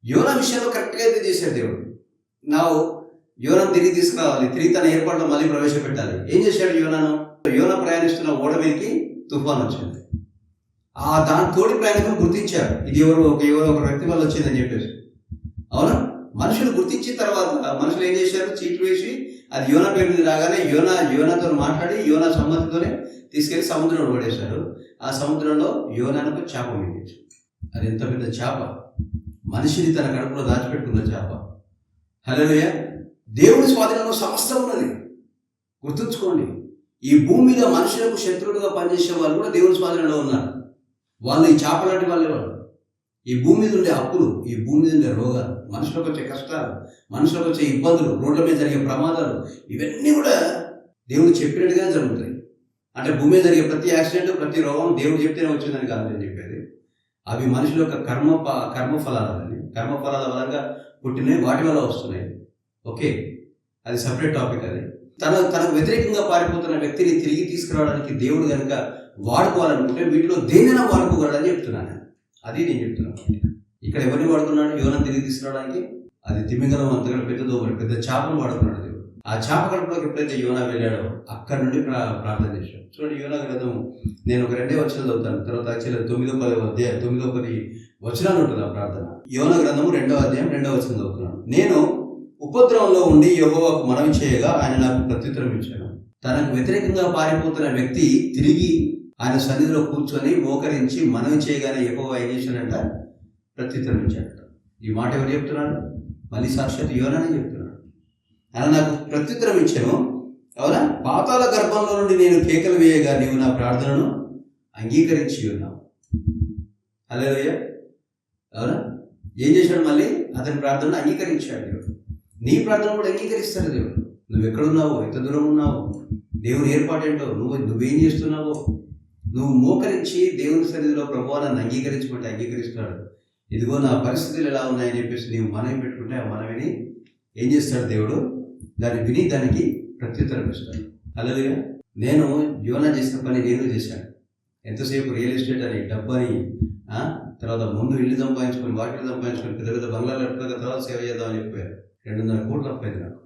యోనా విషయంలో కరెక్ట్గా అయితే చేశాడు దేవుడు. నా యోనాను తిరిగి తీసుకురావాలి, తిరిగి తన ఏర్పాట్లో మళ్ళీ ప్రవేశపెట్టాలి. ఏం చేశాడు యోనాను? యోనా ప్రయాణిస్తున్న ఓడ మీదకి తుఫాన్ వచ్చింది. దాని తోడి ప్రయాణికులు గుర్తించారు, ఇది ఎవరో ఒక వ్యక్తి వల్ల వచ్చిందని చెప్పేసి. అవునా? మనుషులు గుర్తించిన తర్వాత మనుషులు ఏం చేశారు? చీట్లు వేసి అది యోనా పేరు మీద రాగానే యోనాతో మాట్లాడి యోనా సమ్మతితోనే తీసుకెళ్లి సముద్రంలో పడేశారు. ఆ సముద్రంలో యోనాకు చేప మింగింది. అది ఎంత పెద్ద చేప! మనిషిని తన కడుపులో దాచిపెట్టుకున్న చేప. హల్లెలూయా! దేవుని స్వాధీనంలో సమస్తం ఉన్నది. గుర్తుంచుకోండి, ఈ భూమి మీద మనుషులకు శత్రువులుగా పనిచేసే వాళ్ళు కూడా దేవుని స్వాధీనంలో ఉన్నారు. వాళ్ళు ఈ చేప లాంటి వాళ్ళే. వాళ్ళు ఈ భూమి మీద ఉండే అప్పులు, ఈ భూమి మీద ఉండే రోగాలు, మనుషులకు వచ్చే కష్టాలు, మనుషులకు వచ్చే ఇబ్బందులు, రోడ్ల మీద జరిగే ప్రమాదాలు, ఇవన్నీ కూడా దేవుడు చెప్పినట్టుగా జరుగుతాయి. అంటే భూమి మీద జరిగే ప్రతి యాక్సిడెంట్, ప్రతి రోగం దేవుడు చెప్తేనే వచ్చిందని కాదు నేను చెప్పేది. అవి మనుషుల యొక్క కర్మఫలాల వలన పుట్టినవి, వాటి వల్ల వస్తున్నాయి. ఓకే, అది సపరేట్ టాపిక్. అది తనకు వ్యతిరేకంగా పారిపోతున్న వ్యక్తిని తిరిగి తీసుకురావడానికి దేవుడు కనుక వాడుకోవాలనుకుంటే వీటిలో దేనైనా వాడుకోగలడని చెప్తున్నాను. అది నేను చెప్తున్నాను. ఇక్కడ ఎవరిని వాడుకున్నాడు? యోనాను తిరిగి తీసుకురావడానికి. అది తిమింగలం అంతకంటే పెద్దదో మరి పెద్ద చేపను వాడుకున్నాడు దేవుడు. ఆ చేప కడుపులోకి ఎప్పుడైతే యోనా వెళ్ళాడో అక్కడి నుండి ప్రార్థన చేశాడు. చూడండి, యోనా గ్రంథం నేను ఒక 2 వచనాలు చదువుతాను, తర్వాత యాక్చువల్గా 9-10 వచనాలు ఉంటుంది ఆ ప్రార్థన. యోనా గ్రంథము 2వ అధ్యాయం 2వ వచనం చదువుతున్నాను. నేను ఉపద్రవంలో ఉండి యెహోవాకు మనవి చేయగా ఆయన నాకు ప్రత్యుత్తరం ఇచ్చాడు. తనకు వ్యతిరేకంగా పారిపోతున్న వ్యక్తి తిరిగి ఆయన సన్నిధిలో కూర్చొని మోకరించి మనవి చేయగానే యెహోవా ఏం చేశాడంట? ప్రత్యుత్తరం ఇచ్చాడట. ఈ మాట ఎవరు చెప్తున్నాడు? మళ్ళీ సాక్షాత్ యోనానే చెప్తున్నాడు. ఆయన నాకు ప్రత్యుత్తరం ఇచ్చాను. అవునా? పాతాళ గర్భంలో నుండి నేను కేకలు వేయగా నీవు నా ప్రార్థనను అంగీకరించి ఉన్నావు. హల్లెలూయా! అవునా? ఏం చేశాడు? మళ్ళీ అతని ప్రార్థనను అంగీకరించాడు దేవుడు. నీ ప్రార్థన కూడా అంగీకరిస్తాడు దేవుడు. నువ్వు ఎక్కడున్నావో, ఎంత దూరం ఉన్నావో, దేవుని ఏర్పాటేంటో, నువ్వేం చేస్తున్నావో, నువ్వు మోకరించి దేవుని సన్నిధిలో ప్రభువా నన్ను అంగీకరించమంటే అంగీకరిస్తాడు. ఇదిగో నా పరిస్థితులు ఎలా ఉన్నాయని చెప్పేసి నీవు మనవి పెట్టుకుంటే ఆ మనవిని ఏం చేస్తాడు దేవుడు? దాన్ని విని దానికి ప్రత్యుత్తరం ఇస్తాడు. హల్లెలూయా! నేను యోనా చేసిన పని నేను చేశాను. ఎంతసేపు రియల్ ఎస్టేట్ అని, డబ్బు అని, తర్వాత ముందు ఇల్లు సంపాదించుకొని, వాటిని సంపాదించుకొని, పెద్ద పెద్ద బంగ్లాలు కట్టుకున్న తర్వాత సేవ చేద్దామని చెప్పారు. 2.5 కోట్లు అప్పైంది నాకు.